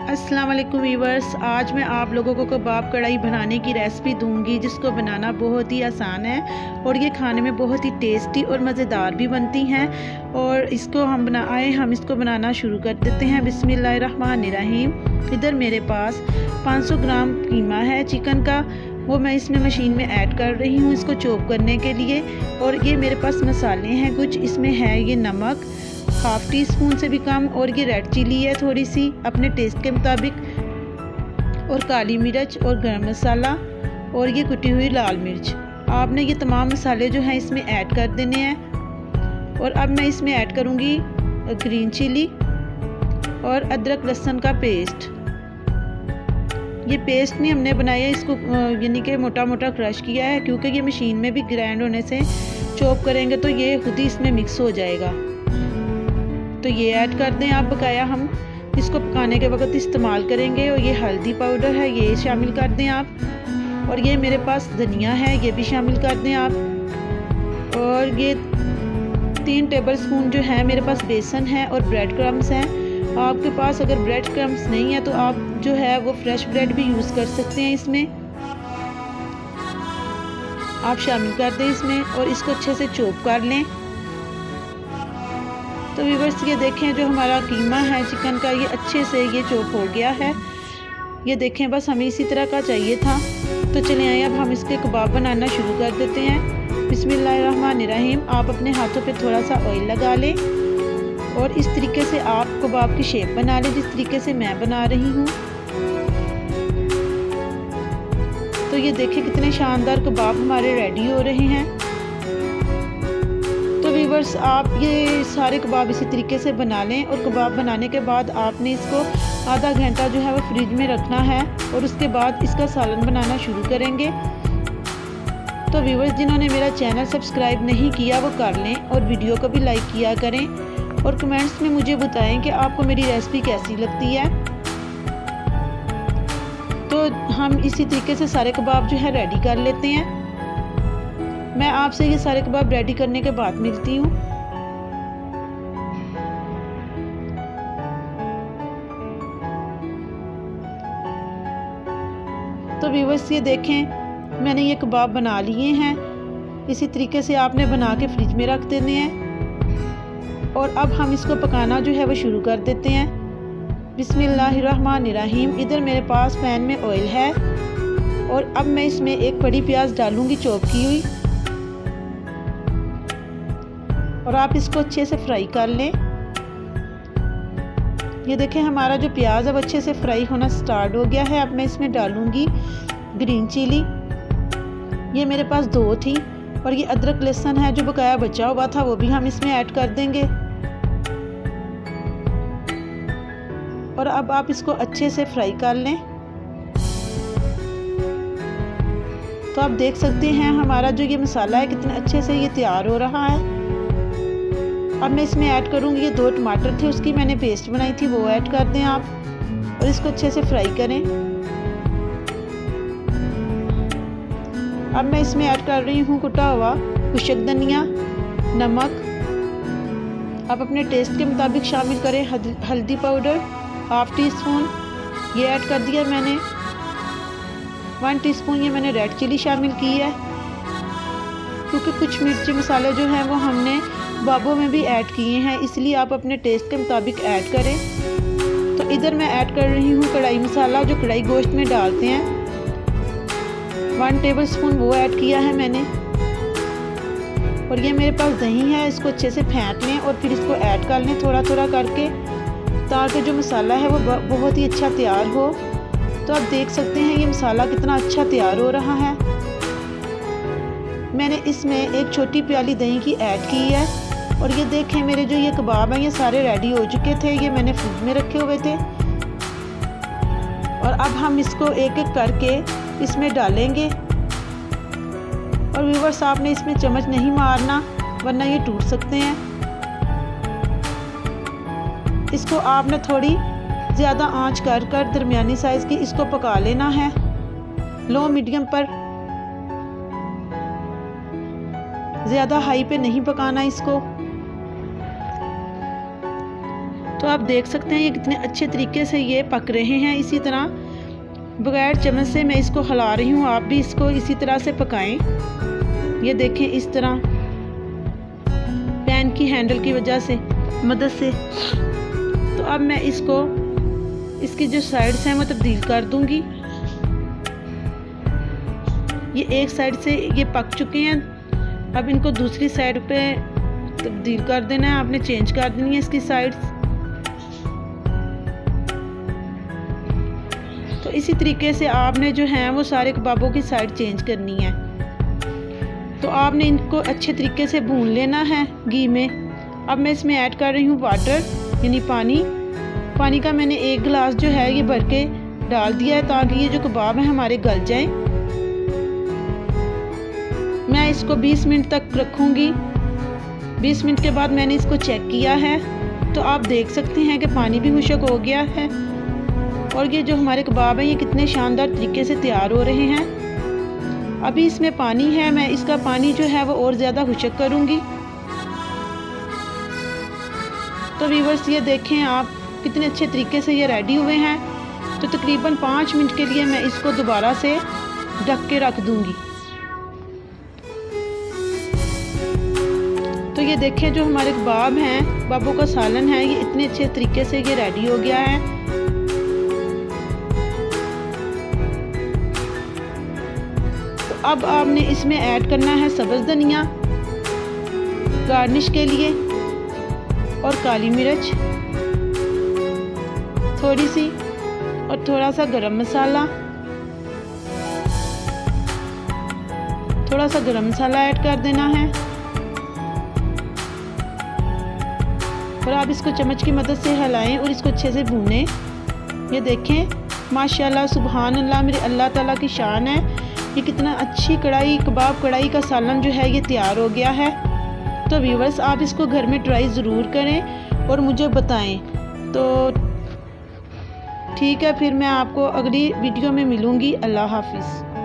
अस्सलाम वालेकुम वीवर्स, आज मैं आप लोगों को कबाब कढ़ाई बनाने की रेसिपी दूंगी जिसको बनाना बहुत ही आसान है और ये खाने में बहुत ही टेस्टी और मज़ेदार भी बनती हैं। और इसको हम इसको बनाना शुरू कर देते हैं। बिस्मिल्लाहिर्रहमानिर्रहीम। इधर मेरे पास 500 ग्राम कीमा है चिकन का, वो मैं इसमें मशीन में ऐड कर रही हूँ इसको चॉप करने के लिए। और ये मेरे पास मसाले हैं कुछ, इसमें है ये नमक हाफ़ टी स्पून से भी कम, और ये रेड चिली है थोड़ी सी अपने टेस्ट के मुताबिक, और काली मिर्च और गरम मसाला और ये कुटी हुई लाल मिर्च। आपने ये तमाम मसाले जो हैं इसमें ऐड कर देने हैं। और अब मैं इसमें ऐड करूँगी ग्रीन चिली और अदरक लहसुन का पेस्ट। ये पेस्ट नहीं हमने बनाया, इसको यानी कि मोटा मोटा क्रश किया है, क्योंकि ये मशीन में भी ग्राइंड होने से चॉप करेंगे तो ये खुद ही इसमें मिक्स हो जाएगा। तो ये ऐड कर दें आप, बकाया हम इसको पकाने के वक्त इस्तेमाल करेंगे। और ये हल्दी पाउडर है, ये शामिल कर दें आप। और ये मेरे पास धनिया है, ये भी शामिल कर दें आप। और ये 3 टेबलस्पून जो है मेरे पास बेसन है और ब्रेड क्रम्स हैं। आपके पास अगर ब्रेड क्रम्स नहीं है तो आप जो है वो फ्रेश ब्रेड भी यूज़ कर सकते हैं, इसमें आप शामिल कर दें इसमें। और इसको अच्छे से चॉप कर लें। तो व्यूअर्स ये देखें, जो हमारा कीमा है चिकन का ये अच्छे से ये चॉप हो गया है। ये देखें, बस हमें इसी तरह का चाहिए था। तो चलें आइए अब हम इसके कबाब बनाना शुरू कर देते हैं। बिस्मिल्लाहिर्रहमानिर्रहीम। आप अपने हाथों पे थोड़ा सा ऑयल लगा लें और इस तरीके से आप कबाब की शेप बना लें, जिस तरीके से मैं बना रही हूँ। तो ये देखें कितने शानदार कबाब हमारे रेडी हो रहे हैं। तो व्यूअर्स आप ये सारे कबाब इसी तरीके से बना लें। और कबाब बनाने के बाद आपने इसको आधा घंटा जो है वो फ्रिज में रखना है, और उसके बाद इसका सालन बनाना शुरू करेंगे। तो व्यूअर्स जिन्होंने मेरा चैनल सब्सक्राइब नहीं किया वो कर लें, और वीडियो को भी लाइक किया करें, और कमेंट्स में मुझे बताएं कि आपको मेरी रेसिपी कैसी लगती है। तो हम इसी तरीके से सारे कबाब जो है रेडी कर लेते हैं। मैं आपसे ये सारे कबाब रेडी करने के बाद मिलती हूँ। तो व्यूअर्स ये देखें, मैंने ये कबाब बना लिए हैं। इसी तरीके से आपने बना के फ्रिज में रख देने हैं। और अब हम इसको पकाना जो है वो शुरू कर देते हैं। बिस्मिल्लाहिर्रहमानिर्रहीम। इधर मेरे पास पैन में ऑयल है, और अब मैं इसमें एक बड़ी प्याज डालूंगी चॉप की हुई, और आप इसको अच्छे से फ्राई कर लें। ये देखें, हमारा जो प्याज अब अच्छे से फ्राई होना स्टार्ट हो गया है। अब मैं इसमें डालूंगी ग्रीन चिली, ये मेरे पास 2 थी। और ये अदरक लहसुन है जो बकाया बचा हुआ था, वो भी हम इसमें ऐड कर देंगे। और अब आप इसको अच्छे से फ्राई कर लें। तो आप देख सकते हैं हमारा जो ये मसाला है कितने अच्छे से ये तैयार हो रहा है। अब मैं इसमें ऐड करूँगी, ये 2 टमाटर थे उसकी मैंने पेस्ट बनाई थी, वो ऐड कर दें आप, और इसको अच्छे से फ्राई करें। अब मैं इसमें ऐड कर रही हूँ कुटा हुआ खुशक धनिया, नमक आप अपने टेस्ट के मुताबिक शामिल करें। हल्दी पाउडर हाफ़ टी स्पून ये ऐड कर दिया मैंने। 1 टीस्पून ये मैंने रेड चिली शामिल की है, क्योंकि कुछ मिर्ची मसाले जो हैं वो हमने कबाबों में भी ऐड किए हैं, इसलिए आप अपने टेस्ट के मुताबिक ऐड करें। तो इधर मैं ऐड कर रही हूँ कढ़ाई मसाला, जो कढ़ाई गोश्त में डालते हैं। 1 टेबलस्पून वो ऐड किया है मैंने। और ये मेरे पास दही है, इसको अच्छे से फेंट लें और फिर इसको ऐड कर लें थोड़ा थोड़ा करके, ताकि जो मसाला है वो बहुत ही अच्छा तैयार हो। तो आप देख सकते हैं ये मसाला कितना अच्छा तैयार हो रहा है। मैंने इसमें एक छोटी प्याली दही की ऐड की है। और ये देखें, मेरे जो ये कबाब हैं ये सारे रेडी हो चुके थे, ये मैंने फ्रिज में रखे हुए थे। और अब हम इसको एक एक करके इसमें डालेंगे। और व्यूअर्स आपने इसमें चम्मच नहीं मारना, वरना ये टूट सकते हैं। इसको आपने थोड़ी ज़्यादा आंच कर दरमियानी साइज़ की इसको पका लेना है, लो मीडियम पर, ज़्यादा हाई पे नहीं पकाना इसको। तो आप देख सकते हैं ये कितने अच्छे तरीके से ये पक रहे हैं। इसी तरह बगैर चम्मच से मैं इसको हिला रही हूँ, आप भी इसको इसी तरह से पकाएं। ये देखें इस तरह पैन की हैंडल की वजह से मदद से। तो अब मैं इसको इसकी जो साइड्स हैं वो तब्दील कर दूंगी। ये एक साइड से ये पक चुके हैं, अब इनको दूसरी साइड पे तब्दील कर देना है, आपने चेंज कर देनी है इसकी साइड्स। तो इसी तरीके से आपने जो है वो सारे कबाबों की साइड चेंज करनी है। तो आपने इनको अच्छे तरीके से भून लेना है घी में। अब मैं इसमें ऐड कर रही हूँ वाटर यानी पानी। पानी का मैंने 1 गिलास जो है ये भर के डाल दिया है ताकि ये जो कबाब हैं हमारे गल जाएं। मैं इसको 20 मिनट तक रखूँगी। 20 मिनट के बाद मैंने इसको चेक किया है तो आप देख सकते हैं कि पानी भी खुश्क हो गया है और ये जो हमारे कबाब हैं ये कितने शानदार तरीके से तैयार हो रहे हैं। अभी इसमें पानी है, मैं इसका पानी जो है वो और ज़्यादा खुश्क करूँगी। तो व्यूअर्स ये देखें आप कितने अच्छे तरीके से ये रेडी हुए हैं। तो तकरीबन 5 मिनट के लिए मैं इसको दोबारा से ढक के रख दूँगी। तो ये देखें जो हमारे कबाब हैं, कबाबों का सालन है, ये इतने अच्छे तरीके से ये रेडी हो गया है। तो अब आपने इसमें ऐड करना है सब्ज़ धनिया गार्निश के लिए और काली मिर्च थोड़ी सी और थोड़ा सा गरम मसाला, थोड़ा सा गरम मसाला ऐड कर देना है। और आप इसको चम्मच की मदद से हिलाएं और इसको अच्छे से भूनें। ये देखें माशाल्लाह सुभान अल्लाह, मेरे अल्लाह ताला की शान है। ये कितना अच्छी कढ़ाई कबाब कढ़ाई का सालन जो है ये तैयार हो गया है। तो व्यूअर्स आप इसको घर में ट्राई ज़रूर करें और मुझे बताएं। तो ठीक है, फिर मैं आपको अगली वीडियो में मिलूँगी। अल्लाह हाफिज़।